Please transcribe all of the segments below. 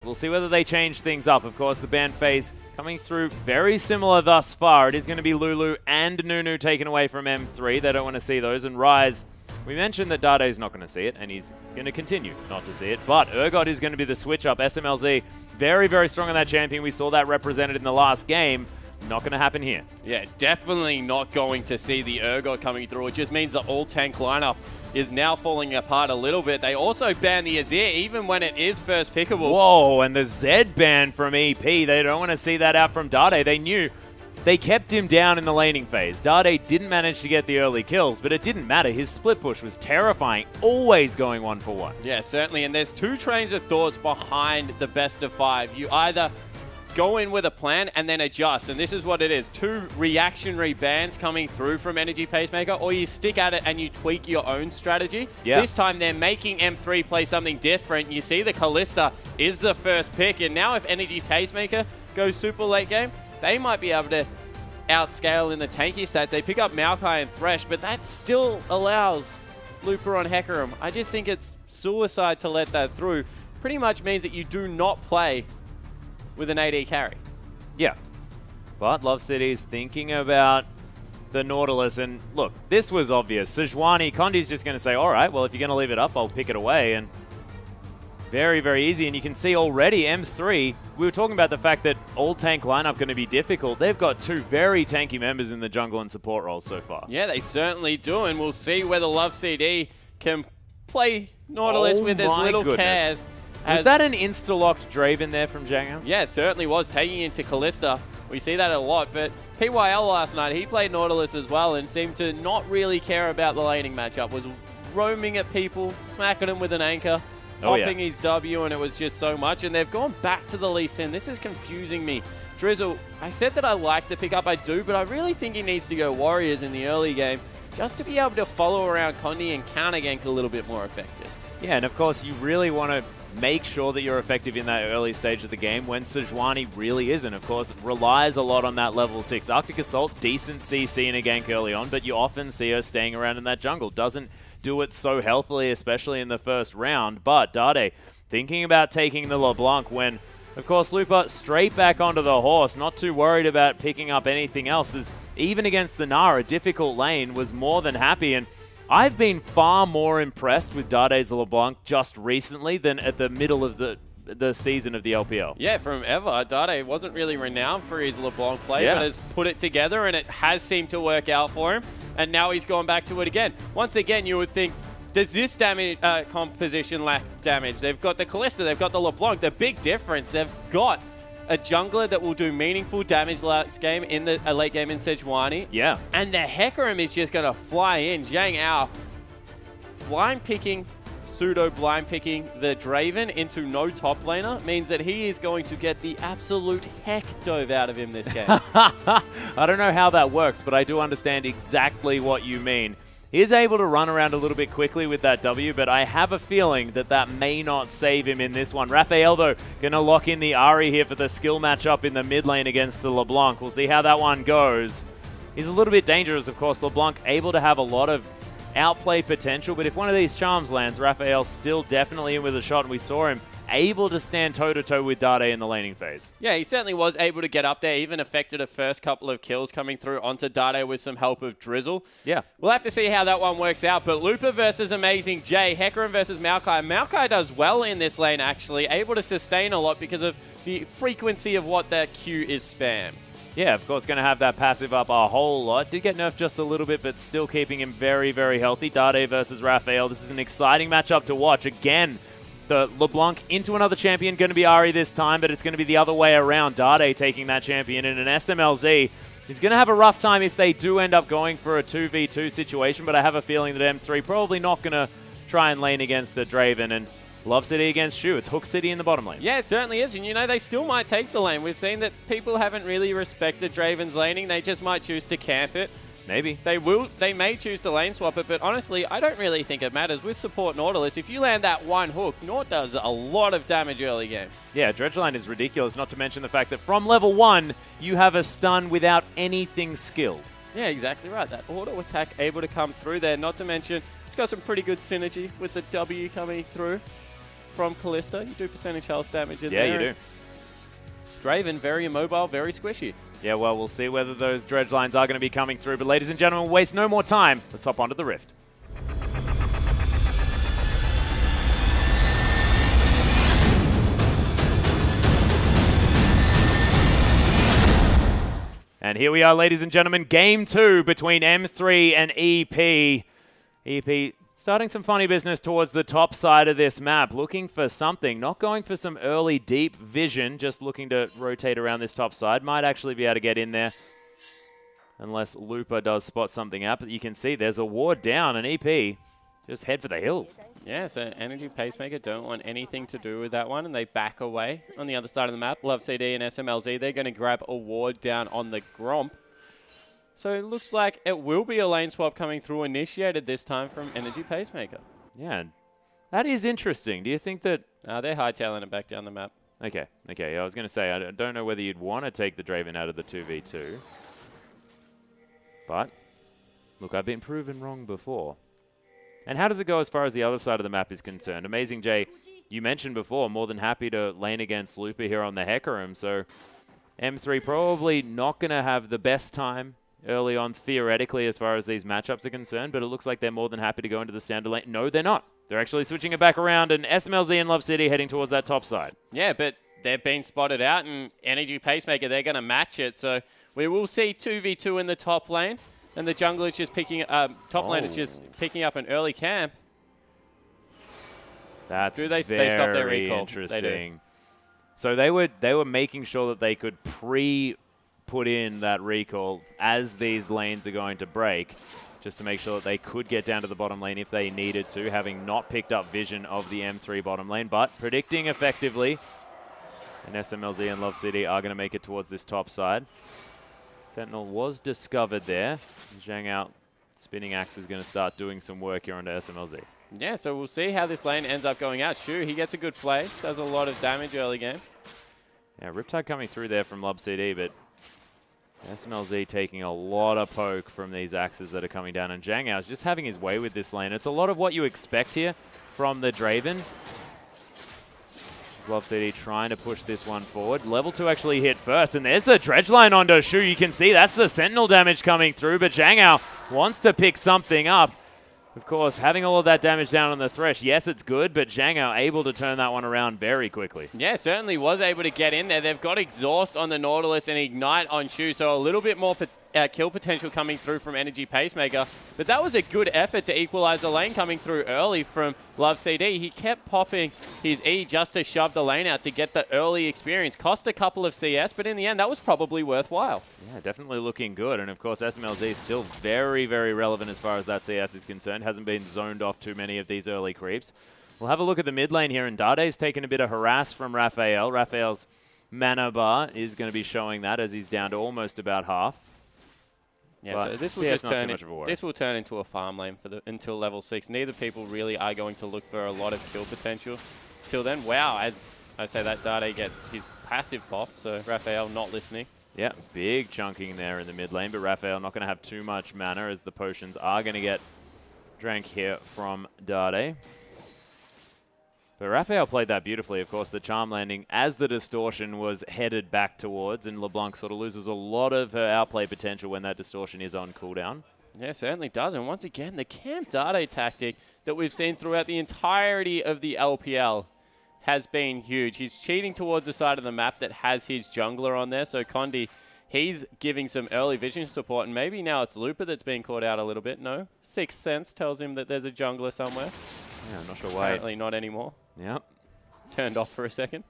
We'll see whether they change things up. Of course, the ban phase coming through very similar thus far. It is going to be Lulu and Nunu taken away from M3. They don't want to see those. And Rise, we mentioned that Dade's not going to see it, and he's going to continue not to see it. But Urgot is going to be the switch up. SMLZ, very, very strong on that champion. We saw that represented in the last game. Not going to happen here. Yeah, definitely not going to see the Urgot coming through. It just means the all-tank lineup is now falling apart a little bit. They also ban the Azir even when it is first pickable. Whoa, and the Z ban from EP. They don't want to see that out from Dade. They knew they kept him down in the laning phase. Dade didn't manage to get the early kills, but it didn't matter. His split push was terrifying, always going 1-for-1. Yeah, certainly. And there's two trains of thoughts behind the best of 5. You either go in with a plan and then adjust, and this is what it is. 2 reactionary bans coming through from Energy Pacemaker, or you stick at it and you tweak your own strategy. Yeah. This time they're making M3 play something different. You see the Kalista is the first pick, and now if Energy Pacemaker goes super late game, they might be able to outscale in the tanky stats. They pick up Maokai and Thresh, but that still allows Looper on Hecarim. I just think it's suicide to let that through. Pretty much means that you do not play with an AD carry. Yeah. But Love City's thinking about the Nautilus, and look, this was obvious. Sejuani, Condi's just going to say, all right, well, if you're going to leave it up, I'll pick it away, and very, very easy. And you can see already M3, we were talking about the fact that all-tank lineup going to be difficult. They've got 2 very tanky members in the jungle and support roles so far. Yeah, they certainly do, and we'll see whether Love CD can play Nautilus with as little cares. Was that an insta-locked Draven there from Jango? Yeah, it certainly was, taking into Kalista. We see that a lot, but PYL last night, he played Nautilus as well and seemed to not really care about the laning matchup. Was roaming at people, smacking them with an anchor, popping his W, and it was just so much. And they've gone back to the Lee Sin. This is confusing me. Drizzle, I said that I like the pickup, I do, but I really think he needs to go Warriors in the early game just to be able to follow around Condi and counter gank a little bit more effective. Yeah, and of course, you really want to make sure that you're effective in that early stage of the game when Sejuani really isn't. Of course, relies a lot on that level 6. Arctic Assault, decent CC in a gank early on, but you often see her staying around in that jungle. Doesn't do it so healthily, especially in the first round. But Dade thinking about taking the LeBlanc when, of course, Lupa straight back onto the horse, not too worried about picking up anything else. As even against the Nara, difficult lane, was more than happy. And I've been far more impressed with Dade's LeBlanc just recently than at the middle of the season of the LPL. Yeah, from ever. Dade wasn't really renowned for his LeBlanc play, but has put it together, and it has seemed to work out for him. And now he's gone back to it again. Once again, you would think, does this damage composition lack damage? They've got the Kalista, they've got the LeBlanc. The big difference, they've got a jungler that will do meaningful damage last game in the late game in Sejuani. Yeah. And the Hecarim is just going to fly in. Zhang Ao blind picking, pseudo blind picking the Draven into no top laner means that he is going to get the absolute heck dove out of him this game. I don't know how that works, but I do understand exactly what you mean. He is able to run around a little bit quickly with that W, but I have a feeling that that may not save him in this one. Raphael, though, going to lock in the Ahri here for the skill matchup in the mid lane against the LeBlanc. We'll see how that one goes. He's a little bit dangerous, of course. LeBlanc able to have a lot of outplay potential, but if one of these charms lands, Raphael's still definitely in with a shot, and we saw him able to stand toe-to-toe with Dade in the laning phase. Yeah, he certainly was able to get up there, even affected a first couple of kills coming through onto Dade with some help of Drizzle. Yeah. We'll have to see how that one works out, but Lupa versus Amazing J, Hecarim versus Maokai. Maokai does well in this lane, actually, able to sustain a lot because of the frequency of what that Q is spammed. Yeah, of course, going to have that passive up a whole lot. Did get nerfed just a little bit, but still keeping him very, very healthy. Dade versus Raphael. This is an exciting matchup to watch. Again, the LeBlanc into another champion, going to be Ahri this time, but it's going to be the other way around. Dade taking that champion in an SMLZ. He's going to have a rough time if they do end up going for a 2v2 situation, but I have a feeling that M3 probably not going to try and lane against a Draven, and Love City against Shu. It's Hook City in the bottom lane. Yeah, it certainly is, and you know, they still might take the lane. We've seen that people haven't really respected Draven's laning. They just might choose to camp it. Maybe. They may choose to lane swap it, but honestly, I don't really think it matters. With support Nautilus, if you land that one hook, Naut does a lot of damage early game. Yeah, Dredgeline is ridiculous, not to mention the fact that from level 1, you have a stun without anything skilled. Yeah, exactly right. That auto attack able to come through there, not to mention it's got some pretty good synergy with the W coming through. from Callista. You do percentage health damage in Yeah, there. you do. Draven, very immobile, very squishy. Yeah, well, we'll see whether those dredge lines are going to be coming through. But ladies and gentlemen, we'll waste no more time. Let's hop onto the Rift. And here we are, ladies and gentlemen, Game 2 between M3 and EP. EP starting some funny business towards the top side of this map, looking for something, not going for some early deep vision, just looking to rotate around this top side. Might actually be able to get in there, unless Looper does spot something out. But you can see there's a ward down, and EP just head for the hills. Yeah, so Energy Pacemaker don't want anything to do with that one, and they back away on the other side of the map. Love CD and SMLZ, they're going to grab a ward down on the Gromp. So it looks like it will be a lane swap coming through, initiated this time from Energy Pacemaker. Yeah, that is interesting. Do you think that... They're hightailing it back down the map. Okay. I was going to say, I don't know whether you'd want to take the Draven out of the 2v2. But, look, I've been proven wrong before. And how does it go as far as the other side of the map is concerned? Amazing J, you mentioned before, more than happy to lane against Looper here on the Hecarim. So, M3 probably not going to have the best time early on, theoretically, as far as these matchups are concerned, but it looks like they're more than happy to go into the standard lane. No, they're not. They're actually switching it back around, and SMLZ and Love City heading towards that top side. Yeah, but they've been spotted out, and Energy Pacemaker, they're going to match it. So we will see 2v2 in the top lane, and the jungler is just picking lane is just picking up an early camp. That's they stop their recall? interesting. So they were making sure that they could put in that recall as these lanes are going to break, just to make sure that they could get down to the bottom lane if they needed to, having not picked up vision of the M3 bottom lane, but predicting effectively. And SMLZ and Love City are going to make it towards this top side. Sentinel was discovered there. Zhang out, Spinning Axe is going to start doing some work here onto SMLZ. Yeah, so we'll see how this lane ends up going out. Shu, he gets a good play, does a lot of damage early game. Yeah, Riptide coming through there from Love CD, but SMLZ taking a lot of poke from these axes that are coming down, and Zhang Ao is just having his way with this lane. It's a lot of what you expect here from the Draven. Love CD trying to push this one forward. Level 2 actually hit first, and there's the dredge line onto Shu. You can see that's the Sentinel damage coming through, but Zhang Ao wants to pick something up. Of course, having all of that damage down on the Thresh, yes, it's good, but Zhang Ao able to turn that one around very quickly. Yeah, certainly was able to get in there. They've got Exhaust on the Nautilus and Ignite on Shu, so a little bit more kill potential coming through from Energy Pacemaker. But that was a good effort to equalize the lane coming through early from Love CD. He kept popping his E just to shove the lane out to get the early experience. Cost a couple of CS, but in the end, that was probably worthwhile. Yeah, definitely looking good. And of course, SMLZ is still very, very relevant as far as that CS is concerned. Hasn't been zoned off too many of these early creeps. We'll have a look at the mid lane here, and Dade's taken a bit of harass from Raphael. Raphael's mana bar is going to be showing that as he's down to almost about half. Yeah, but so this will turn into a farm lane for until level 6. Neither people really are going to look for a lot of kill potential. Till then, wow, as I say that, Dade gets his passive pop, so Raphael not listening. Yeah, big chunking there in the mid lane, but Raphael not going to have too much mana as the potions are going to get drank here from Dade. But Raphael played that beautifully. Of course, the charm landing as the distortion was headed back towards, and LeBlanc sort of loses a lot of her outplay potential when that distortion is on cooldown. Yeah, certainly does. And once again, the Camp Dade tactic that we've seen throughout the entirety of the LPL has been huge. He's cheating towards the side of the map that has his jungler on there. So Condi, he's giving some early vision support, and maybe now it's Looper that's being caught out a little bit. No, Sixth Sense tells him that there's a jungler somewhere. Yeah, I'm not sure why. Apparently not anymore. Yep. Turned off for a second.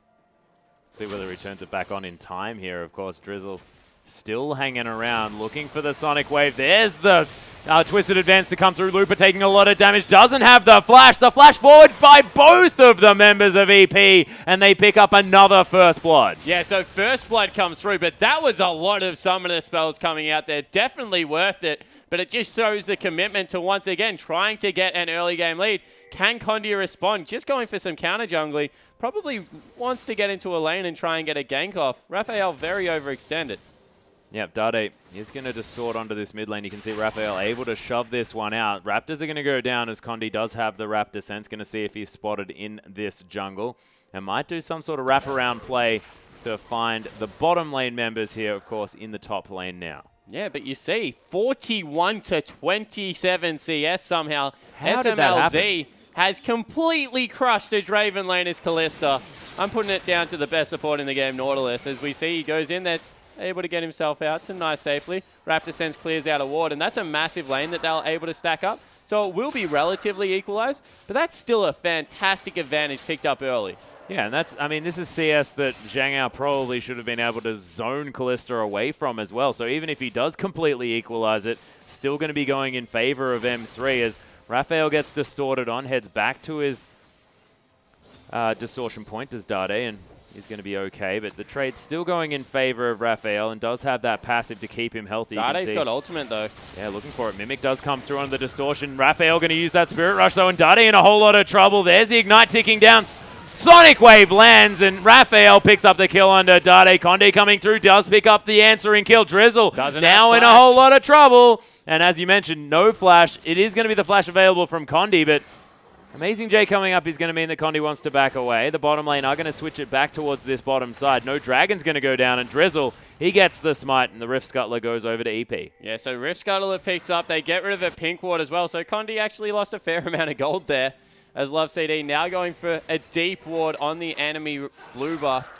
See whether he turns it back on in time here. Of course, Drizzle still hanging around, looking for the Sonic Wave. There's the Twisted Advance to come through. Looper taking a lot of damage. Doesn't have the flash. The flash forward by both of the members of EP, and they pick up another First Blood. Yeah, so First Blood comes through, but that was a lot of summoner spells coming out there. Definitely worth it, but it just shows the commitment to, once again, trying to get an early game lead. Can Condia respond? Just going for some counter jungling. Probably wants to get into a lane and try and get a gank off. Raphael very overextended. Yep, Dade is going to distort onto this mid lane. You can see Raphael able to shove this one out. Raptors are going to go down as Condi does have the Raptor sense. Going to see if he's spotted in this jungle. And might do some sort of wraparound play to find the bottom lane members here, of course, in the top lane now. Yeah, but you see, 41 to 27 CS somehow. How did that happen? SMLZ has completely crushed a Draven lane as Kalista. I'm putting it down to the best support in the game, Nautilus. As we see, he goes in there, able to get himself out to nice safely. Raptor Sense clears out a ward, and that's a massive lane that they're able to stack up. So it will be relatively equalized, but that's still a fantastic advantage picked up early. Yeah, and that's, I mean, this is CS that Zhang Ao probably should have been able to zone Kalista away from as well. So even if he does completely equalize it, still going to be going in favor of M3 as Raphael gets distorted on, heads back to his distortion point as Dade, and he's going to be okay. But the trade's still going in favor of Raphael and does have that passive to keep him healthy. Dade's got ultimate, though. Yeah, looking for it. Mimic does come through on the distortion. Raphael going to use that Spirit Rush, though, and Dade in a whole lot of trouble. There's the Ignite ticking down. Sonic Wave lands, and Raphael picks up the kill under Dade. Condi coming through, does pick up the answering kill. Drizzle now in a whole lot of trouble. And as you mentioned, no flash. It is going to be the flash available from Condi, but Amazing J coming up is going to mean that Condi wants to back away. The bottom lane are going to switch it back towards this bottom side. No Dragon's going to go down, and Drizzle, he gets the smite, and the Rift Scuttler goes over to EP. Yeah, so Rift Scuttler picks up. They get rid of a pink ward as well, so Condi actually lost a fair amount of gold there. As Love CD now going for a deep ward on the enemy blue buff.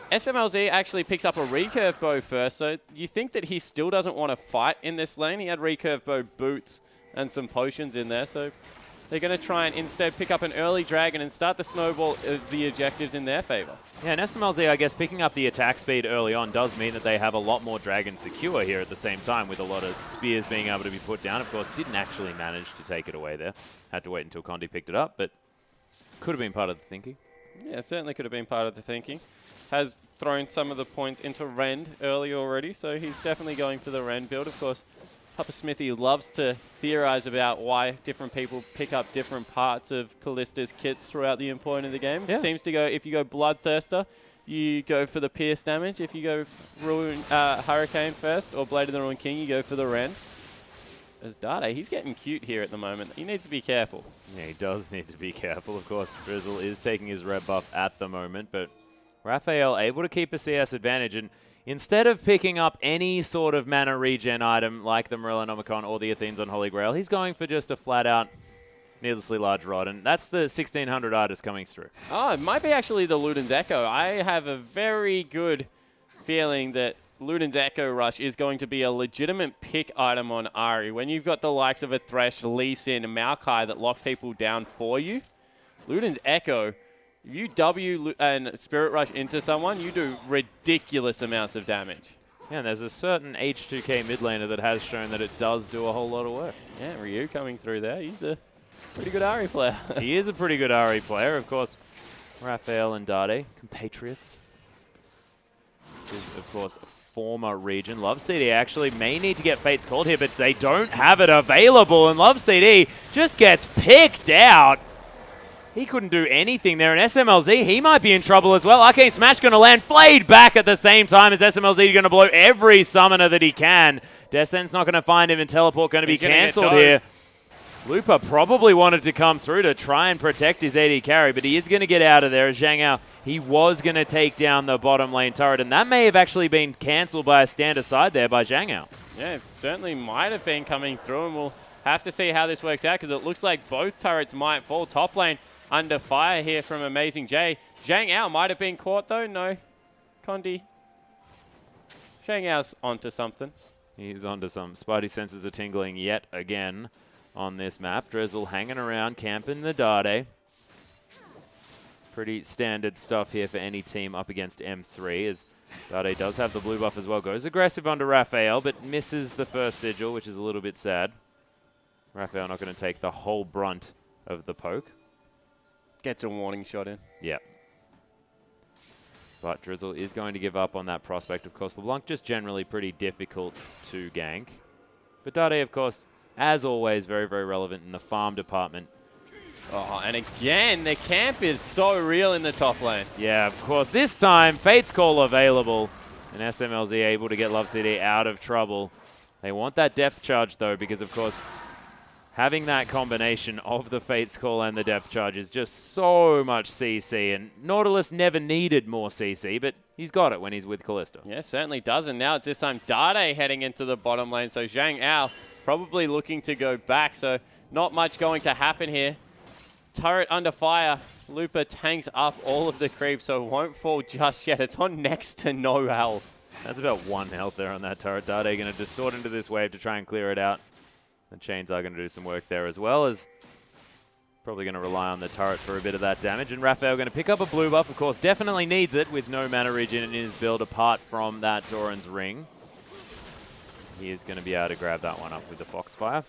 SMLZ actually picks up a recurve bow first, so you think that he still doesn't want to fight in this lane. He had recurve bow boots and some potions in there, so they're going to try and instead pick up an early dragon and start the snowball of the objectives in their favor. Yeah, and SMLZ, I guess, picking up the attack speed early on does mean that they have a lot more dragons secure here at the same time, with a lot of spears being able to be put down. Of course, didn't actually manage to take it away there. Had to wait until Condi picked it up, but could have been part of the thinking. Yeah, it certainly could have been part of the thinking. Has thrown some of the points into Rend early already, so he's definitely going for the Rend build. Of course, Papa Smithy loves to theorize about why different people pick up different parts of Kalista's kits throughout the endpoint of the game. Yeah. Seems to go, if you go Bloodthirster, you go for the pierce damage. If you go Hurricane first, or Blade of the Ruined King, you go for the Rend. As Dade, he's getting cute here at the moment. He needs to be careful. Yeah, he does need to be careful. Of course, Drizzle is taking his red buff at the moment, but Raphael able to keep a CS advantage, and instead of picking up any sort of mana regen item like the Morellonomicon or the Athene's on Holy Grail, he's going for just a flat-out needlessly large rod, and that's the 1600 artist coming through. Oh, it might be actually the Luden's Echo. I have a very good feeling that Luden's Echo Rush is going to be a legitimate pick item on Ahri. When you've got the likes of a Thresh, Lee Sin, and Maokai that lock people down for you, Luden's Echo, if you W and Spirit Rush into someone, you do ridiculous amounts of damage. Yeah, and there's a certain H2K mid laner that has shown that it does do a whole lot of work. Yeah, Ryu coming through there. He's a pretty good Ahri player. He is a pretty good Ahri player. Of course, Raphael and Dade, compatriots. Which is, of course, a former region. Love CD actually may need to get Fate's Called here, but they don't have it available, and Love CD just gets picked out. He couldn't do anything there, and SMLZ, he might be in trouble as well. Arcane Smash going to land Flayed back at the same time as SMLZ going to blow every summoner that he can. Descent's not going to find him, and Teleport going to be cancelled here. Lupa probably wanted to come through to try and protect his AD carry, but he is going to get out of there as Zhang Ao, he was going to take down the bottom lane turret, and that may have actually been cancelled by a stand aside there by Zhang Ao. Yeah, it certainly might have been coming through, and we'll have to see how this works out, because it looks like both turrets might fall. Top lane under fire here from Amazing J. Zhang Ao might have been caught, though. No. Condi. Zhang Ao's onto something. He's onto some. Spidey senses are tingling yet again on this map. Drizzle hanging around, camping the Dade. Pretty standard stuff here for any team up against M3, as Dade does have the blue buff as well. Goes aggressive onto Raphael, but misses the first sigil, which is a little bit sad. Raphael not going to take the whole brunt of the poke. Gets a warning shot in. Yep. But Drizzle is going to give up on that prospect. Of course, LeBlanc just generally pretty difficult to gank. But Dade, of course, as always, very, very relevant in the farm department. Oh, and again, the camp is so real in the top lane. Yeah, of course. This time, Fate's Call available. And SMLZ able to get Love CD out of trouble. They want that depth charge, though, because, of course, having that combination of the Fate's Call and the depth charge is just so much CC. And Nautilus never needed more CC, but he's got it when he's with Kalista. Yeah, certainly does. And now it's this time Dade heading into the bottom lane. So Zhang Ao probably looking to go back. So not much going to happen here. Turret under fire. Looper tanks up all of the creep, so it won't fall just yet. It's on next to no health. That's about 1 health there on that turret. Dade going to distort into this wave to try and clear it out. The chains are going to do some work there as well, as probably going to rely on the turret for a bit of that damage. And Raphael going to pick up a blue buff, of course, definitely needs it with no mana regen in his build apart from that Doran's Ring. He is going to be able to grab that one up with the Foxfire.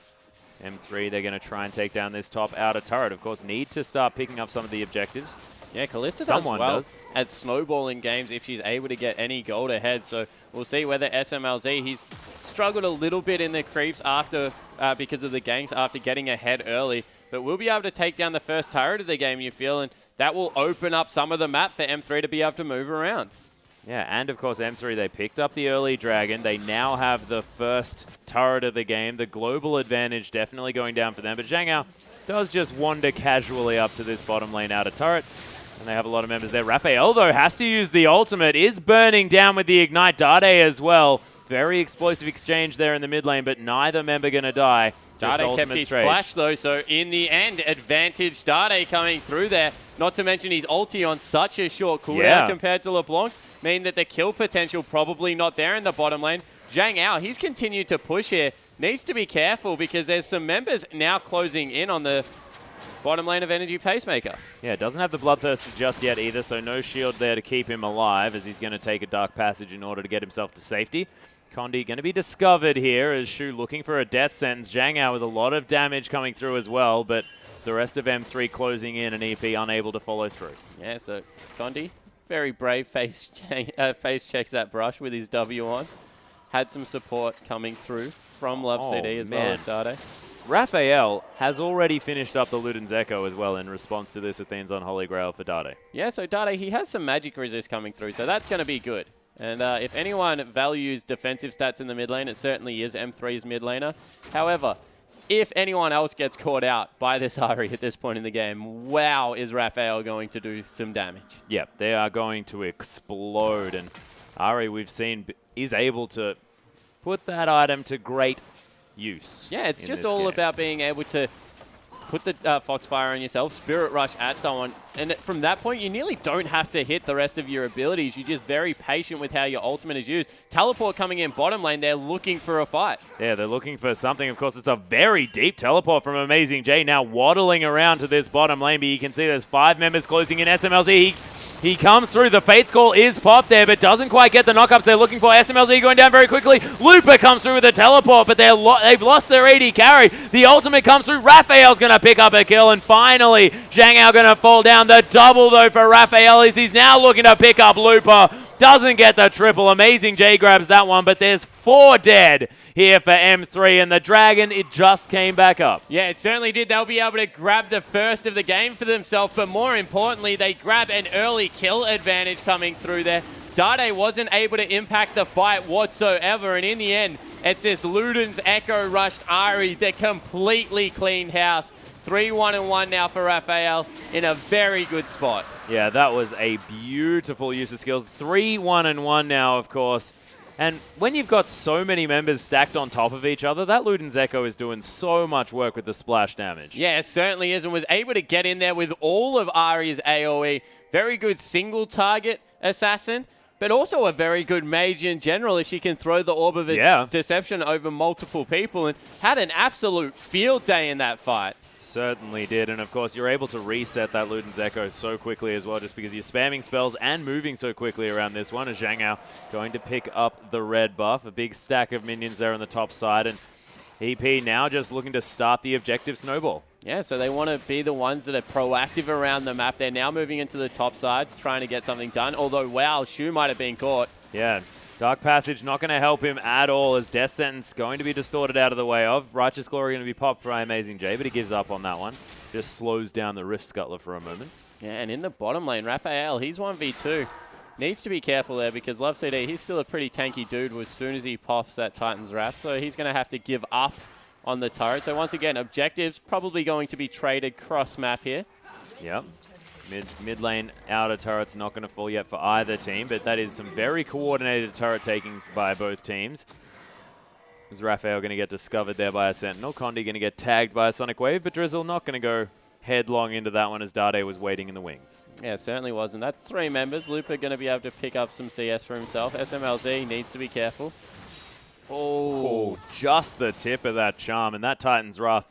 M3, they're going to try and take down this top outer turret. Of course, need to start picking up some of the objectives. Yeah, Kalista does at snowballing games if she's able to get any gold ahead. So we'll see whether SMLZ, he's struggled a little bit in the creeps after because of the ganks after getting ahead early. But we'll be able to take down the first turret of the game, you feel, and that will open up some of the map for M3 to be able to move around. Yeah, and of course M3, they picked up the early dragon. They now have the first turret of the game. The global advantage definitely going down for them. But Zhang Ao does just wander casually up to this bottom lane outer turret. And they have a lot of members there. Raphael, though, has to use the ultimate. Is burning down with the Ignite. Dade as well. Very explosive exchange there in the mid lane, but neither member going to die. Dade kept his flash, though, so in the end, advantage Dade coming through there. Not to mention his ulti on such a short cooldown compared to LeBlanc's, meaning that the kill potential probably not there in the bottom lane. Zhang Ao, he's continued to push here. Needs to be careful because there's some members now closing in on the bottom lane of Energy Pacemaker. Yeah, doesn't have the Bloodthirster just yet either, so no shield there to keep him alive as he's going to take a Dark Passage in order to get himself to safety. Condi going to be discovered here as Shu looking for a death sentence. Zhang Ao with a lot of damage coming through as well, but the rest of M3 closing in and EP unable to follow through. Yeah, so Condi, very brave, face checks that brush with his W on. Had some support coming through from Love CD as well as Dade. Raphael has already finished up the Luden's Echo as well in response to this Athene's Unholy Grail for Dade. Yeah, so Dade, he has some magic resist coming through, so that's going to be good. And if anyone values defensive stats in the mid lane, it certainly is M3's mid laner. However, if anyone else gets caught out by this Ahri at this point in the game, wow, is Raphael going to do some damage. Yep, they are going to explode. And Ahri, we've seen, is able to put that item to great use. Yeah, it's just all about being able to put the Foxfire on yourself, Spirit Rush at someone, and from that point, you nearly don't have to hit the rest of your abilities. You're just very patient with how your ultimate is used. Teleport coming in bottom lane, they're looking for a fight. Yeah, they're looking for something. Of course, it's a very deep teleport from Amazing J, now waddling around to this bottom lane, but you can see there's 5 members closing in. SMLZ, he comes through. The Fate's Call is popped there, but doesn't quite get the knockups they're looking for. SMLZ going down very quickly. Looper comes through with a teleport, but they've lost their AD carry. The ultimate comes through. Raphael's going to pick up a kill, and finally, Zhang Ao going to fall down. The double, though, for Raphael is he's now looking to pick up Looper. Doesn't get the triple. Amazing J grabs that one, but there's 4 dead here for M3, and the Dragon, it just came back up. Yeah, it certainly did. They'll be able to grab the first of the game for themselves, but more importantly, they grab an early kill advantage coming through there. Dade wasn't able to impact the fight whatsoever, and in the end, it's this Luden's Echo rushed Ahri that completely cleaned house. 3-1-1 now for Raphael in a very good spot. Yeah, that was a beautiful use of skills. 3-1-1 now, of course. And when you've got so many members stacked on top of each other, that Luden's Echo is doing so much work with the splash damage. Yeah, it certainly is, and was able to get in there with all of Ahri's AoE. Very good single target assassin, but also a very good mage in general if she can throw the Orb of Deception over multiple people, and had an absolute field day in that fight. Certainly did, and of course you're able to reset that Luden's Echo so quickly as well, just because you're spamming spells and moving so quickly around this one. As Zhang Ao going to pick up the red buff, a big stack of minions there on the top side, and EP now just looking to start the objective snowball. Yeah, so they want to be the ones that are proactive around the map. They're now moving into the top side, trying to get something done, although, wow, Shu might have been caught. Yeah. Dark Passage not going to help him at all, as Death Sentence going to be distorted out of the way of. Righteous Glory going to be popped by Amazing J, but he gives up on that one. Just slows down the Rift Scuttler for a moment. Yeah, and in the bottom lane, Raphael, he's 1v2. Needs to be careful there because Love CD, he's still a pretty tanky dude as soon as he pops that Titan's Wrath, so he's going to have to give up on the turret. So once again, objectives probably going to be traded cross-map here. Yep. Mid lane outer turret's not going to fall yet for either team, but that is some very coordinated turret taking by both teams. Is Raphael going to get discovered there by a Sentinel? Condi going to get tagged by a Sonic Wave, but Drizzle not going to go headlong into that one as Dade was waiting in the wings. Yeah, it certainly was, and that's 3 members. Lupa going to be able to pick up some CS for himself. SMLZ needs to be careful. Oh, just the tip of that charm, and that Titan's Wrath.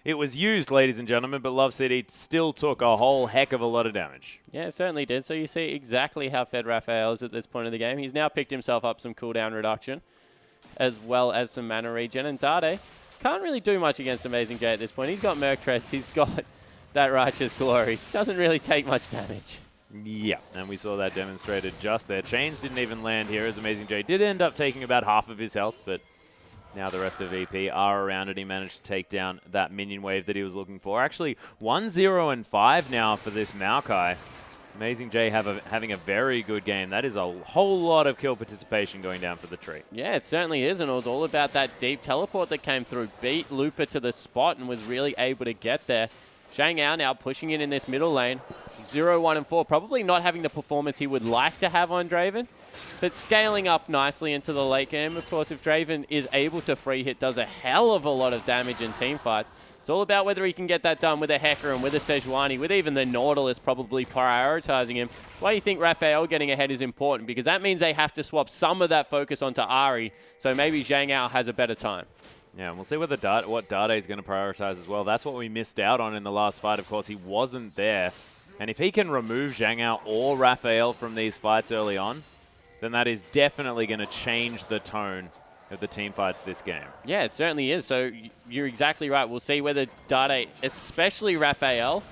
It was used, ladies and gentlemen, but Love City still took a whole heck of a lot of damage. Yeah, it certainly did. So you see exactly how fed Raphael is at this point of the game. He's now picked himself up some cooldown reduction, as well as some mana regen, and Dade can't really do much against Amazing J at this point. He's got Merc Treads, he's got that Righteous Glory. Doesn't really take much damage. Yeah, and we saw that demonstrated just there. Chains didn't even land here as Amazing J did end up taking about half of his health, but now the rest of VP are around it. He managed to take down that minion wave that he was looking for. Actually, 1-0-5 now for this Maokai. Amazing J having a very good game. That is a whole lot of kill participation going down for the tree. Yeah, it certainly is, and it was all about that deep teleport that came through. Beat Lupa to the spot and was really able to get there. Zhang Ao now pushing in this middle lane. 0, 1, and 4. Probably not having the performance he would like to have on Draven, but scaling up nicely into the late game. Of course, if Draven is able to free hit, does a hell of a lot of damage in team fights. It's all about whether he can get that done with a Hecker and with a Sejuani, with even the Nautilus probably prioritizing him. That's why you think Raphael getting ahead is important, because that means they have to swap some of that focus onto Ahri, so maybe Zhang Ao has a better time. Yeah, and we'll see what Dade is going to prioritize as well. That's what we missed out on in the last fight. Of course, he wasn't there. And if he can remove Zhang Ao or Raphael from these fights early on, then that is definitely going to change the tone of the team fights this game. Yeah, it certainly is. So you're exactly right. We'll see whether Dade, especially Raphael,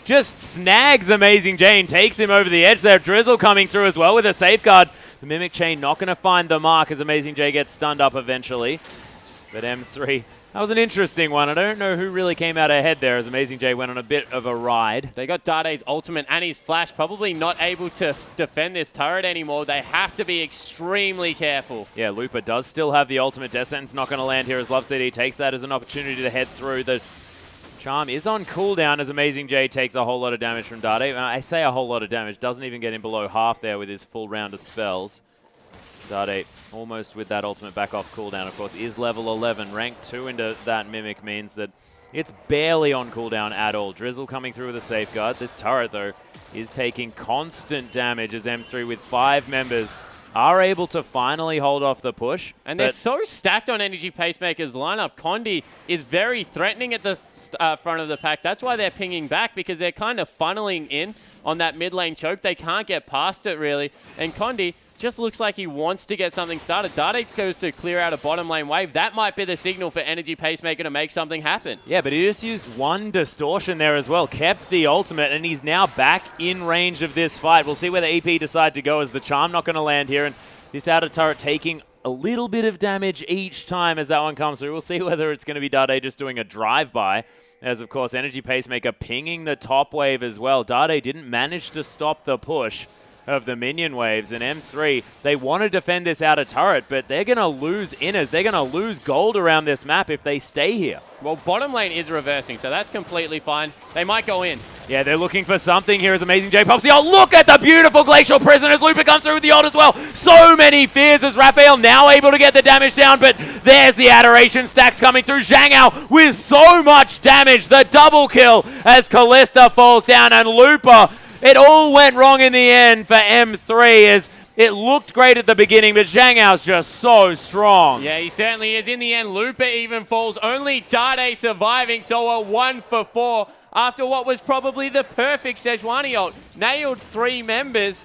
just snags Amazing Jane, takes him over the edge there. Drizzle coming through as well with a safeguard. The Mimic Chain not going to find the mark as Amazing J gets stunned up eventually. But M3, that was an interesting one. I don't know who really came out ahead there as Amazing J went on a bit of a ride. They got Dade's ultimate and his flash, probably not able to defend this turret anymore. They have to be extremely careful. Yeah, Lupa does still have the ultimate. Death Sentence not going to land here as Love CD takes that as an opportunity to head through. The charm is on cooldown as Amazing J takes a whole lot of damage from Dade. I say a whole lot of damage, doesn't even get him below half there with his full round of spells. Dade almost with that ultimate back off cooldown, of course, is level 11. Rank 2 into that Mimic means that it's barely on cooldown at all. Drizzle coming through with a safeguard. This turret, though, is taking constant damage as M3 with 5 members are able to finally hold off the push. And they're so stacked on Energy Pacemaker's lineup. Condi is very threatening at the front of the pack. That's why they're pinging back, because they're kind of funneling in on that mid lane choke. They can't get past it, really. And Condi just looks like he wants to get something started. Dade goes to clear out a bottom lane wave. That might be the signal for Energy Pacemaker to make something happen. Yeah, but he just used one distortion there as well. Kept the ultimate, and he's now back in range of this fight. We'll see where the EP decide to go as the charm not going to land here. And this outer turret taking a little bit of damage each time as that one comes through. We'll see whether it's going to be Dade just doing a drive-by. As, of course, Energy Pacemaker pinging the top wave as well. Dade didn't manage to stop the push of the minion waves, and M3, they want to defend this outer turret, but they're going to lose inners. They're going to lose gold around this map if they stay here. Well, bottom lane is reversing, so that's completely fine. They might go in. Yeah, they're looking for something here as Amazing J pops the ult. Look at the beautiful Glacial Prison as Lupa comes through with the ult as well. So many fears as Raphael now able to get the damage down, but there's the Adoration stacks coming through. Zhang Ao with so much damage. The double kill as Callista falls down, and Lupa, it all went wrong in the end for M3 as it looked great at the beginning, but Zhang Ao's just so strong. Yeah, he certainly is. In the end, Lupa even falls. Only Dade surviving, so a 1 for 4 after what was probably the perfect Sejuani ult. Nailed 3 members.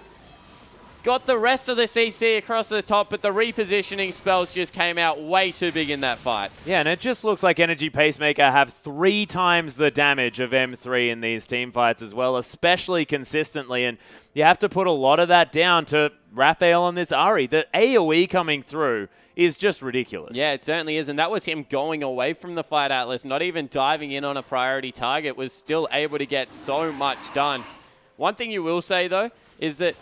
Got the rest of the CC across the top, but the repositioning spells just came out way too big in that fight. Yeah, and it just looks like Energy Pacemaker have 3 times the damage of M3 in these team fights as well, especially consistently. And you have to put a lot of that down to Raphael on this Ahri. The AoE coming through is just ridiculous. Yeah, it certainly is. And that was him going away from the fight, Atlas, not even diving in on a priority target, was still able to get so much done. One thing you will say, though, is that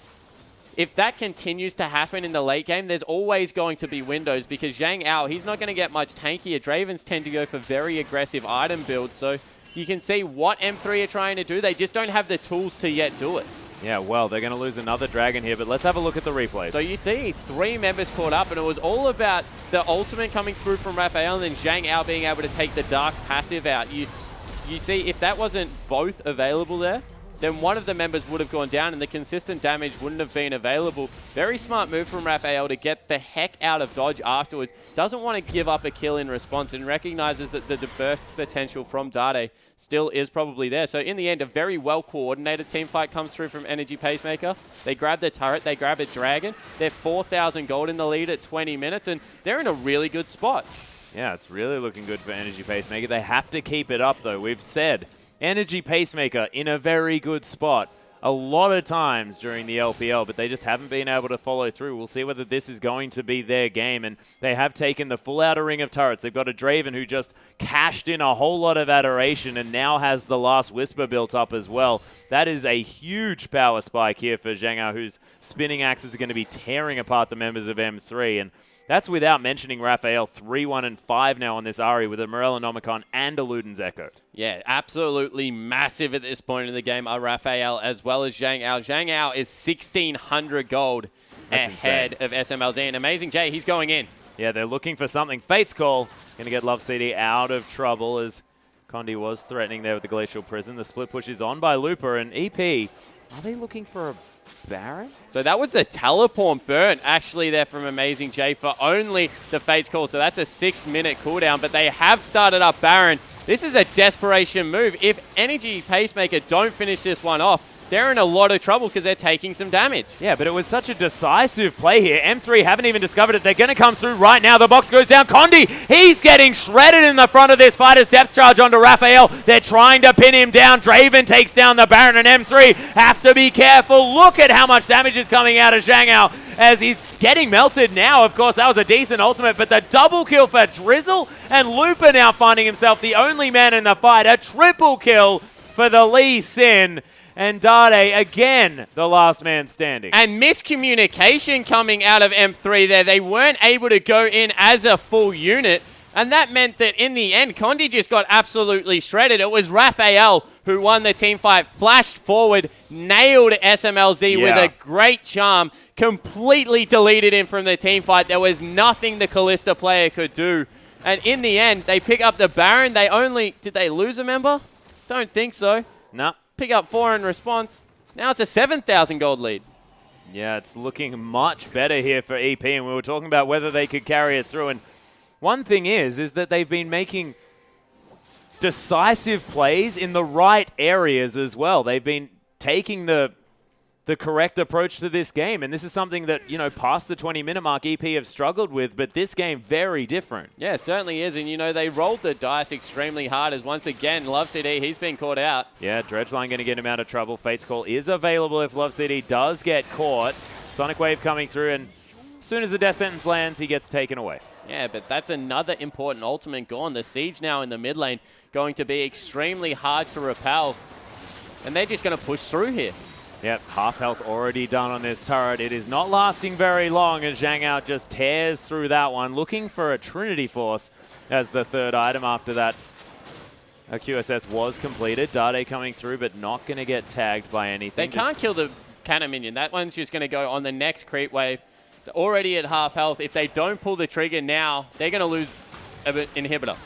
if that continues to happen in the late game, there's always going to be windows because Zhang Ao, he's not going to get much tankier. Dravens tend to go for very aggressive item builds, so you can see what M3 are trying to do. They just don't have the tools to yet do it. Yeah, well, they're going to lose another dragon here, but let's have a look at the replay. So you see 3 members caught up, and it was all about the ultimate coming through from Raphael and then Zhang Ao being able to take the dark passive out. You see, if that wasn't both available there, then one of the members would have gone down and the consistent damage wouldn't have been available. Very smart move from Raphael to get the heck out of dodge afterwards. Doesn't want to give up a kill in response and recognizes that the burst potential from Dade still is probably there. So in the end, a very well-coordinated team fight comes through from Energy Pacemaker. They grab the turret, they grab a dragon. They're 4,000 gold in the lead at 20 minutes, and they're in a really good spot. Yeah, it's really looking good for Energy Pacemaker. They have to keep it up, though. We've said Energy Pacemaker in a very good spot a lot of times during the LPL, but they just haven't been able to follow through. We'll see whether this is going to be their game, and they have taken the full outer ring of turrets. They've got a Draven who just cashed in a whole lot of adoration and now has the last Whisper built up as well. That is a huge power spike here for Zhang Ao, whose spinning axes are going to be tearing apart the members of M3, and that's without mentioning Raphael 3-1-5 now on this Ahri with a Morellonomicon and a Luden's Echo. Yeah, absolutely massive at this point in the game are Raphael as well as Zhang Ao. Zhang Ao is 1,600 gold ahead of SMLZ. And Amazing J, he's going in. Yeah, they're looking for something. Fate's Call going to get Love CD out of trouble as Condi was threatening there with the Glacial Prison. The split push is on by Looper, and EP, are they looking for a Baron? So that was the teleport burn actually there from Amazing J for only the Fate's Call. So that's a 6-minute cooldown, but they have started up Baron. This is a desperation move. If Energy Pacemaker don't finish this one off, they're in a lot of trouble because they're taking some damage. Yeah, but it was such a decisive play here. M3 haven't even discovered it. They're going to come through right now. The box goes down. Condi, he's getting shredded in the front of this fight as depth charge onto Raphael. They're trying to pin him down. Draven takes down the Baron, and M3 have to be careful. Look at how much damage is coming out of Zhang Ao as he's getting melted now. Of course, that was a decent ultimate, but the double kill for Drizzle, and Looper now finding himself the only man in the fight. A triple kill for the Lee Sin. And Dade, again, the last man standing. And miscommunication coming out of M3 there. They weren't able to go in as a full unit. And that meant that in the end, Condi just got absolutely shredded. It was Raphael who won the team fight, flashed forward, nailed SMLZ with a great charm, completely deleted him from the team fight. There was nothing the Kalista player could do. And in the end, they pick up the Baron. Did they lose a member? Don't think so. No. Pick up 4 in response. Now it's a 7,000 gold lead. Yeah, it's looking much better here for EP, and we were talking about whether they could carry it through. And one thing is that they've been making decisive plays in the right areas as well. They've been taking the correct approach to this game, and this is something that, you know, past the 20-minute mark, EP have struggled with, but this game, very different. Yeah, it certainly is, and, you know, they rolled the dice extremely hard as, once again, Love CD, he's been caught out. Yeah, Dredgeline going to get him out of trouble. Fate's Call is available if Love CD does get caught. Sonic Wave coming through, and as soon as the death sentence lands, he gets taken away. Yeah, but that's another important ultimate gone. The Siege now in the mid lane going to be extremely hard to repel, and they're just going to push through here. Yep, half health already done on this turret. It is not lasting very long as Zhang Ao just tears through that one, looking for a Trinity Force as the third item after that. A QSS was completed. Dade coming through, but not going to get tagged by anything. They can't kill the cannon minion. That one's just going to go on the next creep wave. It's already at half health. If they don't pull the trigger now, they're going to lose an inhibitor.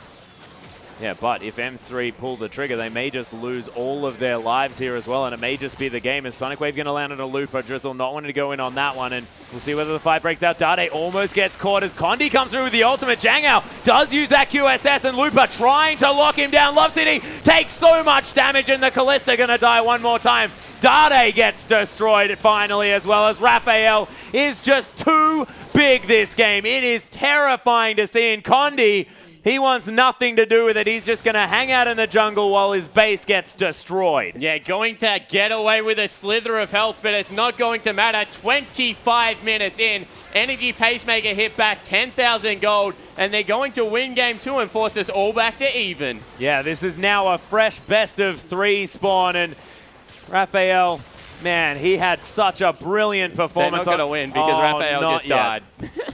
Yeah, but if M3 pull the trigger, they may just lose all of their lives here as well, and it may just be the game. Is Sonic Wave going to land on a Looper? Drizzle not wanting to go in on that one, and we'll see whether the fight breaks out. Dade almost gets caught as Condi comes through with the ultimate. Zhang Ao does use that QSS, and Looper trying to lock him down. Love City takes so much damage, and the Kalista going to die one more time. Dade gets destroyed finally, as well as Raphael is just too big this game. It is terrifying to see, in Condi, he wants nothing to do with it. He's just going to hang out in the jungle while his base gets destroyed. Yeah, going to get away with a slither of health, but it's not going to matter. 25 minutes in, Energy Pacemaker hit back 10,000 gold, and they're going to win game 2 and force us all back to even. Yeah, this is now a fresh best of 3 spawn, and Raphael Man, he had such a brilliant performance. They're not going to win because Raphael just died.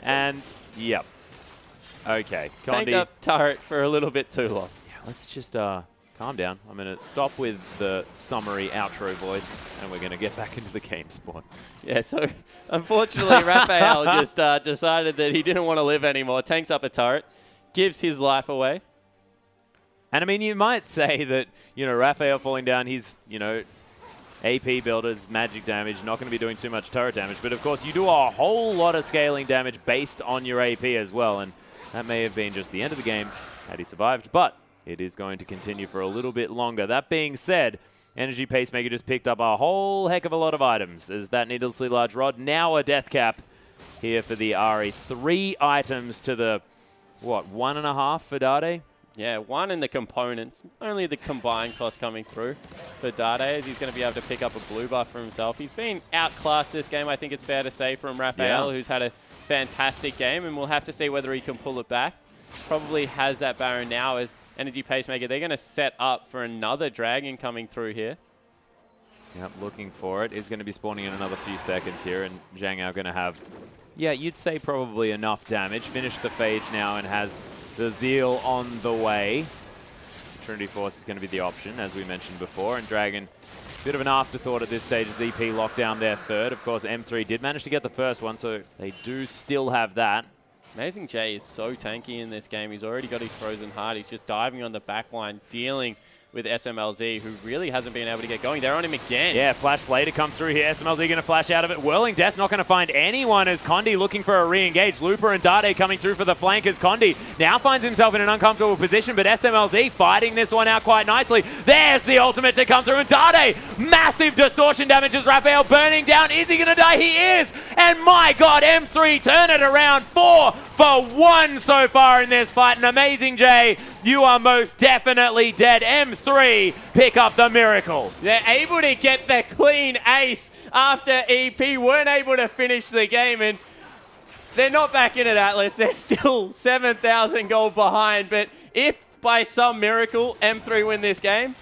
And, yep. Okay. Tanked up turret for a little bit too long. Yeah, let's just calm down. I'm going to stop with the summary outro voice, and we're going to get back into the game spawn. Yeah, so unfortunately, Raphael just decided that he didn't want to live anymore. Tanks up a turret, gives his life away. And, I mean, you might say that, you know, Raphael falling down, he's, you know, AP builders, magic damage, not going to be doing too much turret damage. But, of course, you do a whole lot of scaling damage based on your AP as well. And that may have been just the end of the game had he survived. But it is going to continue for a little bit longer. That being said, Energy Pacemaker just picked up a whole heck of a lot of items. As that needlessly large rod, now a death cap here for the Ari. 3 items to the, what, 1.5 for Dade? Yeah, 1 in the components. Only the combined cost coming through for Dade, as he's going to be able to pick up a blue buff for himself. He's been outclassed this game, I think it's fair to say, from Raphael, who's had a fantastic game, and we'll have to see whether he can pull it back. Probably has that Baron now as Energy Pacemaker. They're going to set up for another Dragon coming through here. Yep, looking for it. Is going to be spawning in another few seconds here, and Zhang Yao going to have, yeah, you'd say probably enough damage. Finished the phage now and has the Zeal on the way. Trinity Force is going to be the option, as we mentioned before, and Dragon, bit of an afterthought at this stage as EP locked down their third. Of course, M3 did manage to get the first one, so they do still have that. Amazing J is so tanky in this game. He's already got his Frozen Heart. He's just diving on the back line, dealing with SMLZ, who really hasn't been able to get going. They're on him again. Yeah, Flash Flay to come through here. SMLZ going to flash out of it. Whirling Death not going to find anyone as Condi looking for a re-engage. Looper and Dade coming through for the flank as Condi now finds himself in an uncomfortable position, but SMLZ fighting this one out quite nicely. There's the ultimate to come through, and Dade, massive distortion damages Raphael, burning down. Is he going to die? He is! And my God, M3 turn it around. 4 for 1 so far in this fight. An amazing J. You are most definitely dead. M3 pick up the miracle. They're able to get the clean ace after EP weren't able to finish the game, and they're not back in it, Atlas. They're still 7,000 gold behind, but if by some miracle M3 win this game,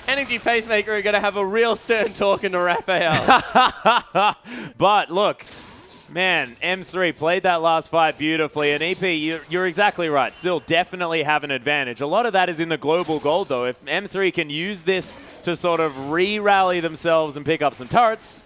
Energy Pacemaker are going to have a real stern talking to Raphael. But look, man, M3 played that last fight beautifully, and EP, you're exactly right. Still definitely have an advantage. A lot of that is in the global gold, though. If M3 can use this to sort of re-rally themselves and pick up some turrets,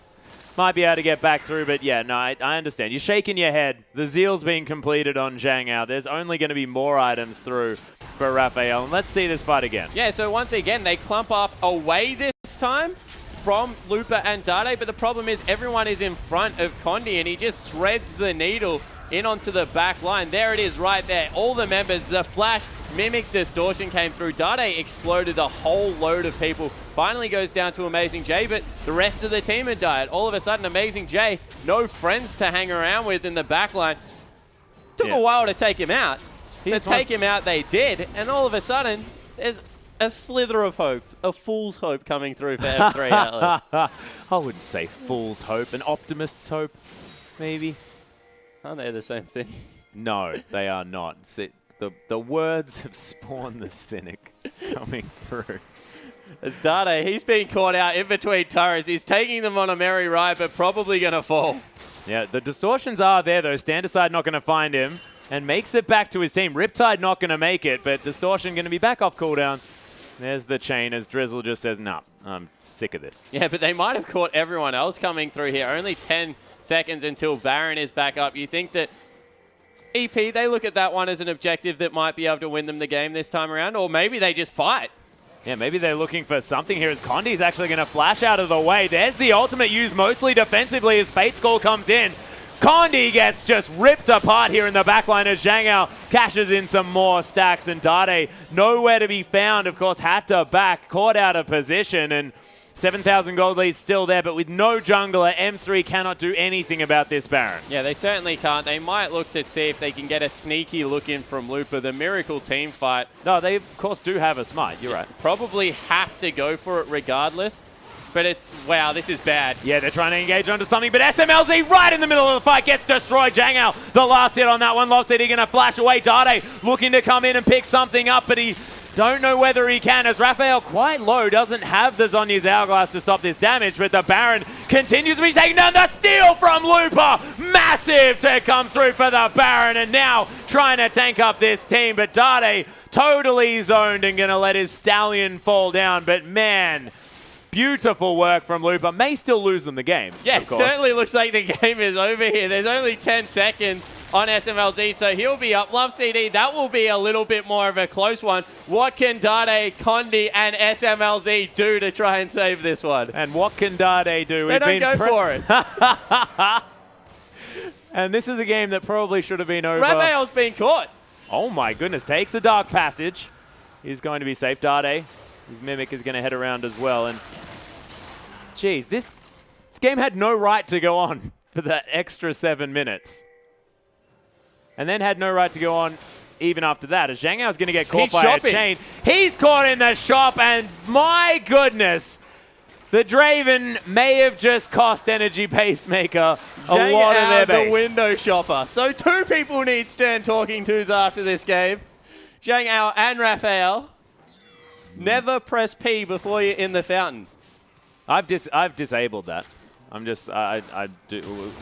might be able to get back through. But yeah, no, I understand. You're shaking your head. The Zeal's being completed on Zhang Yao. There's only going to be more items through for Raphael, and let's see this fight again. Yeah, so once again, they clump up away this time from Looper and Dade, but the problem is everyone is in front of Condi, and he just threads the needle in onto the back line. There it is right there. All the members, the Flash, Mimic, Distortion came through. Dade exploded a whole load of people. Finally goes down to Amazing J, but the rest of the team had died. All of a sudden, Amazing J, no friends to hang around with in the back line. Took a while to take him out, but take him out they did, and all of a sudden, there's a slither of hope, a fool's hope coming through for M3 Atlas. I wouldn't say fool's hope, an optimist's hope, maybe. Aren't they the same thing? No, they are not. See, the words have spawned the cynic coming through. As Dade, he's being caught out in between turrets. He's taking them on a merry ride, but probably going to fall. Yeah, the distortions are there, though. Standaside not going to find him and makes it back to his team. Riptide not going to make it, but Distortion going to be back off cooldown. There's the chain as Drizzle just says, nah, I'm sick of this. Yeah, but they might have caught everyone else coming through here. Only 10 seconds until Baron is back up. You think that EP, they look at that one as an objective that might be able to win them the game this time around, or maybe they just fight. Yeah, maybe they're looking for something here as Condi's actually going to flash out of the way. There's the ultimate used mostly defensively as Fate's Call comes in. Condi gets just ripped apart here in the backline as Zhang Yao cashes in some more stacks, and Dade nowhere to be found. Of course, had to back, caught out of position, and 7,000 gold lead still there, but with no jungler, M3 cannot do anything about this Baron. Yeah, they certainly can't. They might look to see if they can get a sneaky look in from Looper, the Miracle team fight. No, they of course do have a smite, you're right. Probably have to go for it regardless. But it's, wow, this is bad. Yeah, they're trying to engage onto something, but SMLZ right in the middle of the fight gets destroyed. Zhang Yao, the last hit on that one. Lob City going to flash away. Dade looking to come in and pick something up, but he Don't know whether he can, as Raphael quite low, doesn't have the Zhonya's Hourglass to stop this damage, but the Baron continues to be taken down. The steal from Lupa, massive to come through for the Baron, and now trying to tank up this team, but Dade totally zoned and gonna let his Stallion fall down, but man, beautiful work from Lupa. May still lose them the game. Yeah, it certainly looks like the game is over here. There's only 10 seconds on SMLZ, so he'll be up. Love CD, that will be a little bit more of a close one. What can Dade, Condi, and SMLZ do to try and save this one? And what can Dade do? They don't go for it. And this is a game that probably should have been over. Raphael's been caught. Oh my goodness, takes a Dark Passage. He's going to be safe. Dade, his Mimic is going to head around as well. And geez, this game had no right to go on for that extra 7 minutes. And then had no right to go on even after that. As Zhang Hao's going to get caught by a chain. He's caught in the shop, and my goodness, the Draven may have just cost Energy Pacemaker a lot of their base. The window shopper. So 2 people need Stern talking tos after this game. Zhang Hao and Raphael. Never press P before you're in the fountain. I've disabled that.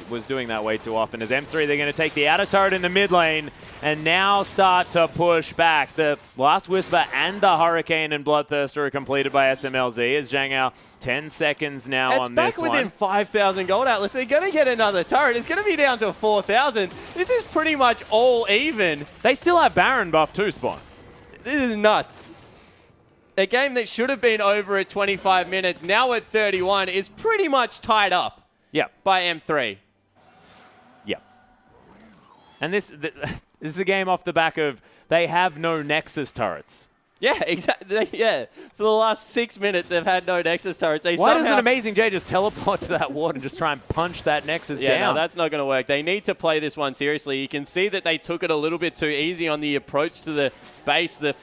Was doing that way too often. As M3, they're going to take the outer turret in the mid lane and now start to push back. The Last Whisper and the Hurricane and Bloodthirster are completed by SMLZ as Zhang Hao 10 seconds now on this one. It's back within 5,000 gold outlets. They're going to get another turret. It's going to be down to 4,000. This is pretty much all even. They still have Baron buff too, Spawn. This is nuts. A game that should have been over at 25 minutes, now at 31, is pretty much tied up by M3. Yep. And this is a game off the back of they have no Nexus turrets. Yeah, exactly. Yeah, for the last 6 minutes, they've had no Nexus turrets. Why doesn't Amazing J just teleport to that ward and just try and punch that Nexus down? Yeah, no, that's not going to work. They need to play this one seriously. You can see that they took it a little bit too easy on the approach to the base the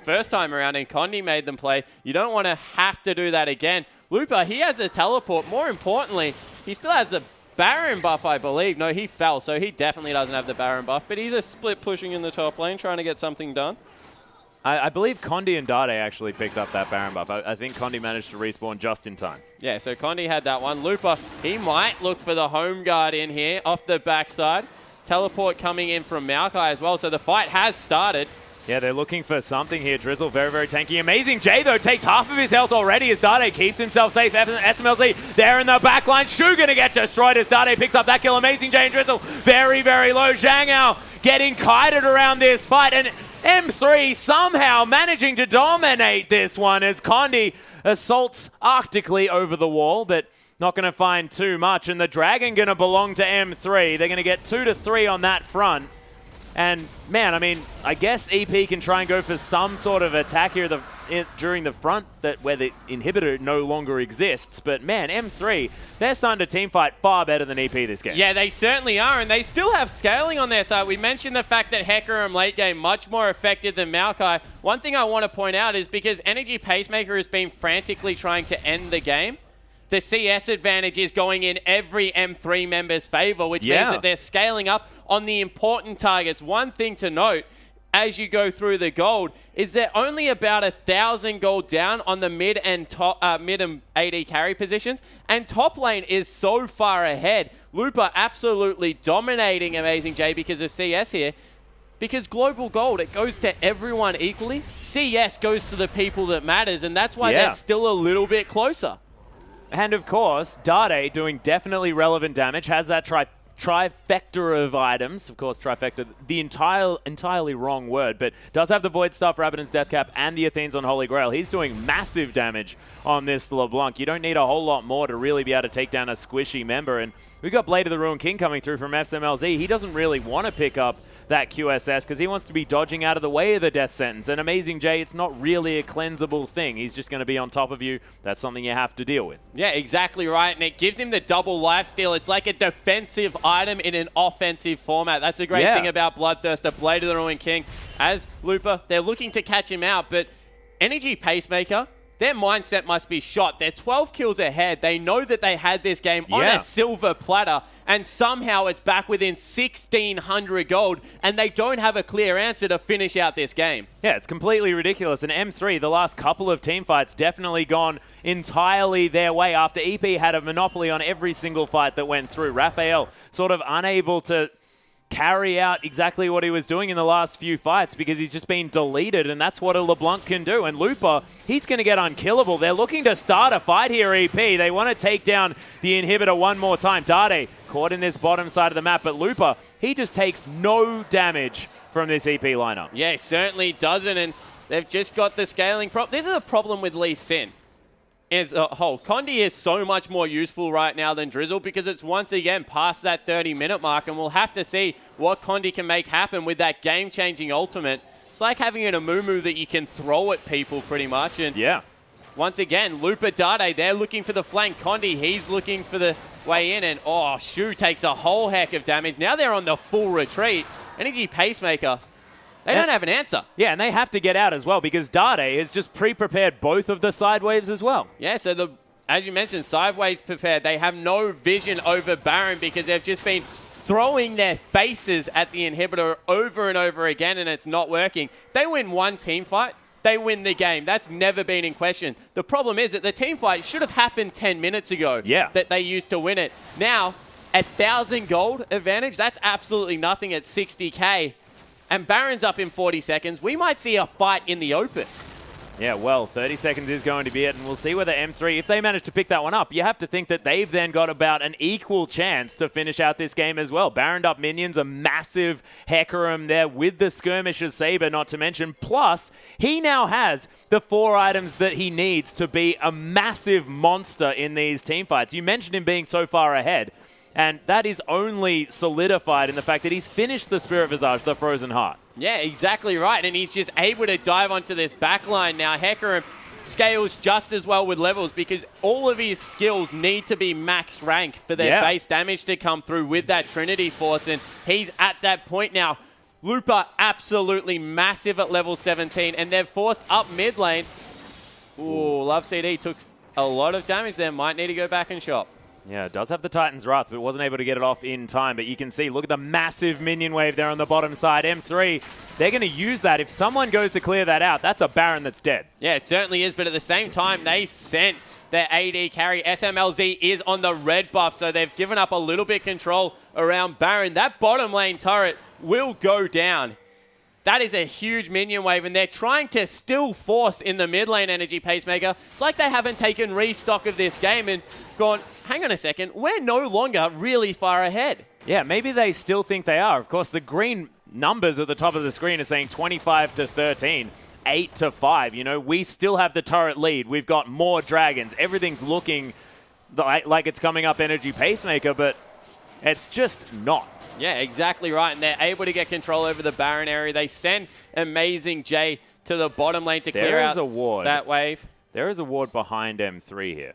first time around, and Condi made them play. You don't want to have to do that again. Lupa, he has a teleport. More importantly, he still has a Baron buff, I believe. No, he fell, so he definitely doesn't have the Baron buff, but he's a split pushing in the top lane, trying to get something done. I believe Condi and Dade actually picked up that Baron buff. I think Condi managed to respawn just in time. Yeah, so Condi had that one. Lupa, he might look for the home guard in here off the backside. Teleport coming in from Maokai as well, so the fight has started. Yeah, they're looking for something here. Drizzle, very, very tanky. Amazing J, though, takes half of his health already as Dade keeps himself safe. SMLZ there in the back line. Shu going to get destroyed as Dade picks up that kill. Amazing J and Drizzle very, very low. Zhang Hao getting kited around this fight. And M3 somehow managing to dominate this one as Condi assaults Arctically over the wall, but not going to find too much. And the Dragon going to belong to M3. They're going to get 2 to 3 on that front. And, man, I mean, I guess EP can try and go for some sort of attack here during the front where the inhibitor no longer exists. But, man, M3, they're starting to teamfight far better than EP this game. Yeah, they certainly are, and they still have scaling on their side. We mentioned the fact that Hecarim late game much more effective than Maokai. One thing I want to point out is because Energy Pacemaker has been frantically trying to end the game, the CS advantage is going in every M3 member's favor, which means that they're scaling up on the important targets. One thing to note as you go through the gold is they're only about 1,000 gold down on the mid and AD carry positions, and top lane is so far ahead. Lupa absolutely dominating Amazing J because of CS here. Because global gold, it goes to everyone equally. CS goes to the people that matters, and that's why they're still a little bit closer. And of course, Dade doing definitely relevant damage, has that trifecta of items. Of course, trifecta, the entirely wrong word, but does have the Void Staff, Rabadon's Death Cap, and the Athene's on Holy Grail. He's doing massive damage on this LeBlanc. You don't need a whole lot more to really be able to take down a squishy member. And we've got Blade of the Ruined King coming through from SMLZ. He doesn't really want to pick up that QSS because he wants to be dodging out of the way of the death sentence. And Amazing J, it's not really a cleansable thing. He's just going to be on top of you. That's something you have to deal with. Yeah, exactly right. And it gives him the double lifesteal. It's like a defensive item in an offensive format. That's a great thing about Bloodthirster, Blade of the Ruined King. As Lupa, they're looking to catch him out, but Energy Pacemaker, their mindset must be shot. They're 12 kills ahead. They know that they had this game on a silver platter, and somehow it's back within 1,600 gold, and they don't have a clear answer to finish out this game. Yeah, it's completely ridiculous. And M3, the last couple of team fights, definitely gone entirely their way after EP had a monopoly on every single fight that went through. Raphael sort of unable to carry out exactly what he was doing in the last few fights because he's just been deleted, and that's what a LeBlanc can do. And Lupa, he's going to get unkillable. They're looking to start a fight here, EP. They want to take down the inhibitor one more time. Dade caught in this bottom side of the map, but Lupa, he just takes no damage from this EP lineup. Yeah, he certainly doesn't, and they've just got the scaling prop. This is a problem with Lee Sin. As a whole, Condi is so much more useful right now than Drizzle because it's once again past that 30-minute mark, and we'll have to see what Condi can make happen with that game-changing ultimate. It's like having an Amumu that you can throw at people pretty much. And yeah, once again, Lupa Dade, they're looking for the flank. Condi, he's looking for the way in, and oh, Shu takes a whole heck of damage. Now they're on the full retreat. Energy Pacemaker, they don't have an answer. Yeah, and they have to get out as well because Dade has just pre-prepared both of the side waves as well. Yeah, so as you mentioned, side waves prepared. They have no vision over Baron because they've just been throwing their faces at the inhibitor over and over again, and it's not working. They win one team fight, they win the game. That's never been in question. The problem is that the team fight should have happened 10 minutes ago that they used to win it. Now, 1,000 gold advantage, that's absolutely nothing at 60k. And Baron's up in 40 seconds. We might see a fight in the open. Yeah, well, 30 seconds is going to be it, and we'll see whether M3, if they manage to pick that one up, you have to think that they've then got about an equal chance to finish out this game as well. Baroned up minions, a massive Hecarim there with the Skirmisher's Saber, not to mention. Plus, he now has the 4 items that he needs to be a massive monster in these teamfights. You mentioned him being so far ahead. And that is only solidified in the fact that he's finished the Spirit Visage, the Frozen Heart. Yeah, exactly right. And he's just able to dive onto this backline now. Hecarim scales just as well with levels because all of his skills need to be max rank for their base damage to come through with that Trinity Force. And he's at that point now. Lupa absolutely massive at level 17. And they're forced up mid lane. Ooh, Love CD took a lot of damage there. Might need to go back and shop. Yeah, it does have the Titan's Wrath, but wasn't able to get it off in time. But you can see, look at the massive minion wave there on the bottom side. M3, they're going to use that. If someone goes to clear that out, that's a Baron that's dead. Yeah, it certainly is. But at the same time, they sent their AD carry. SMLZ is on the red buff, so they've given up a little bit control around Baron. That bottom lane turret will go down. That is a huge minion wave, and they're trying to still force in the mid lane Energy Pacemaker. It's like they haven't taken restock of this game and gone, hang on a second, we're no longer really far ahead. Yeah, maybe they still think they are. Of course, the green numbers at the top of the screen are saying 25 to 13, 8 to 5. You know, we still have the turret lead. We've got more dragons. Everything's looking like it's coming up Energy Pacemaker, but it's just not. Yeah, exactly right. And they're able to get control over the Baron area. They send Amazing J to the bottom lane to clear out that wave. There is a ward behind M3 here.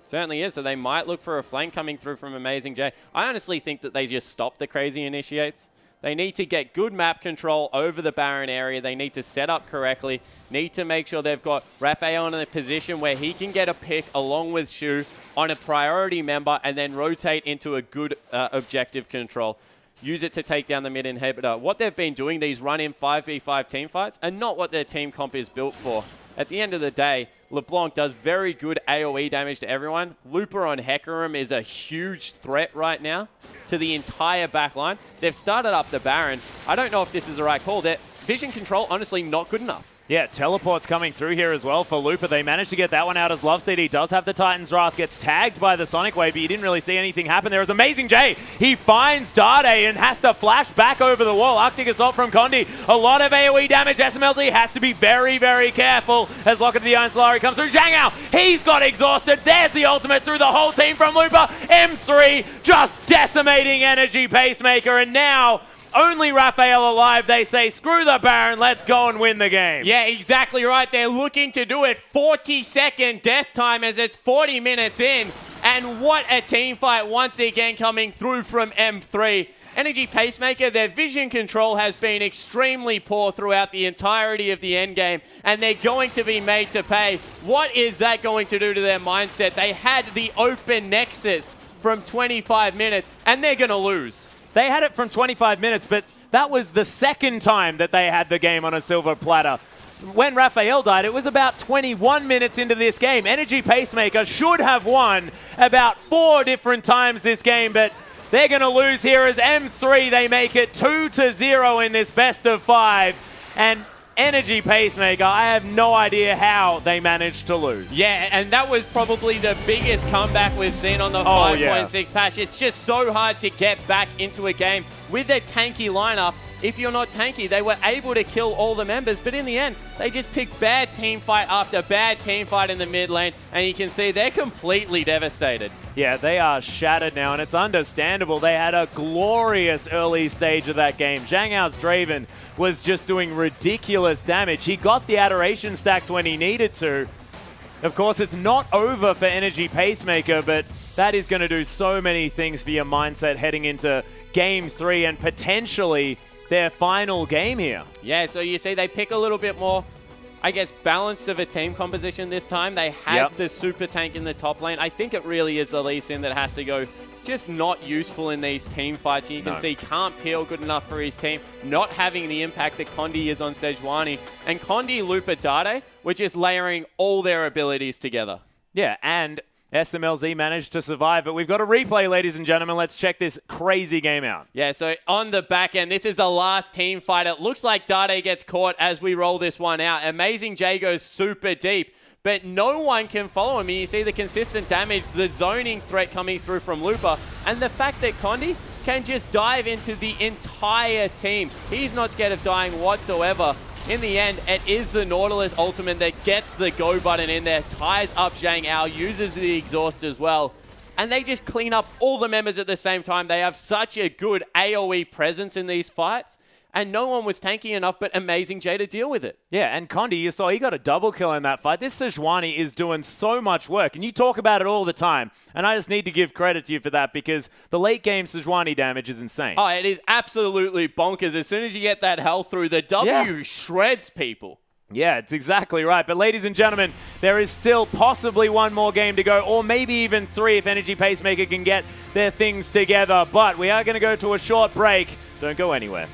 Certainly is. So they might look for a flank coming through from Amazing J. I honestly think that they just stop the crazy initiates. They need to get good map control over the Baron area. They need to set up correctly. Need to make sure they've got Raphael in a position where he can get a pick along with Shu on a priority member and then rotate into a good objective control. Use it to take down the mid inhibitor. What they've been doing, these run-in 5v5 team fights, are not what their team comp is built for. At the end of the day, LeBlanc does very good AoE damage to everyone. Lupa on Hecarim is a huge threat right now to the entire backline. They've started up the Baron. I don't know if this is the right call. Their vision control, honestly, not good enough. Yeah, teleport's coming through here as well for Lupa. They managed to get that one out as Love CD does have the Titan's Wrath, gets tagged by the Sonic Wave, but you didn't really see anything happen there. It was Amazing J. He finds Dade and has to flash back over the wall. Arctic Assault from Condi. A lot of AoE damage. SMLZ has to be very, very careful as Locket of the Iron Solari comes through. Zhang Ao, he's got exhausted. There's the ultimate through the whole team from Lupa. M3 just decimating Energy Pacemaker, and now only Raphael alive. They say, screw the Baron, let's go and win the game. Yeah, exactly right. They're looking to do it. 40-second death time as it's 40 minutes in. And what a team fight once again coming through from M3. Energy Pacemaker, their vision control has been extremely poor throughout the entirety of the endgame, and they're going to be made to pay. What is that going to do to their mindset? They had the open Nexus from 25 minutes, and they're going to lose. They had it from 25 minutes, but that was the second time that they had the game on a silver platter. When Raphael died, it was about 21 minutes into this game. Energy Pacemaker should have won about 4 different times this game, but they're going to lose here as M3, they make it 2-0 in this best of 5. And Energy Pacemaker, I have no idea how they managed to lose. Yeah, and that was probably the biggest comeback we've seen on the 5.6 patch. It's just so hard to get back into a game with a tanky lineup. If you're not tanky, they were able to kill all the members, but in the end, they just picked bad team fight after bad team fight in the mid lane, and you can see they're completely devastated. Yeah, they are shattered now, and it's understandable. They had a glorious early stage of that game. Zhang Hao's Draven was just doing ridiculous damage. He got the Adoration stacks when he needed to. Of course, it's not over for Energy Pacemaker, but that is going to do so many things for your mindset heading into Game 3 and potentially their final game here. Yeah, so you see they pick a little bit more, I guess, balanced of a team composition this time. They had the super tank in the top lane. I think it really is the Lee Sin that has to go. Just not useful in these team fights. And you can see can't peel good enough for his team, not having the impact that Condi is on Sejuani. And Condi, Lupa, Dade were just layering all their abilities together. Yeah, and SMLZ managed to survive, but we've got a replay, ladies and gentlemen. Let's check this crazy game out. Yeah, so on the back end, this is the last team fight. It looks like Dade gets caught as we roll this one out. Amazing J goes super deep, but no one can follow him. You see the consistent damage, the zoning threat coming through from Lupa, and the fact that Condi can just dive into the entire team. He's not scared of dying whatsoever. In the end, it is the Nautilus ultimate that gets the go button in there, ties up Zhang Hao, uses the exhaust as well, and they just clean up all the members at the same time. They have such a good AoE presence in these fights, and no one was tanky enough but Amazing J to deal with it. Yeah, and Condi, you saw he got a double kill in that fight. This Sejuani is doing so much work, and you talk about it all the time, and I just need to give credit to you for that because the late game Sejuani damage is insane. Oh, it is absolutely bonkers. As soon as you get that health through, the W shreds people. Yeah, it's exactly right. But ladies and gentlemen, there is still possibly one more game to go, or maybe even 3 if Energy Pacemaker can get their things together. But we are going to go to a short break. Don't go anywhere.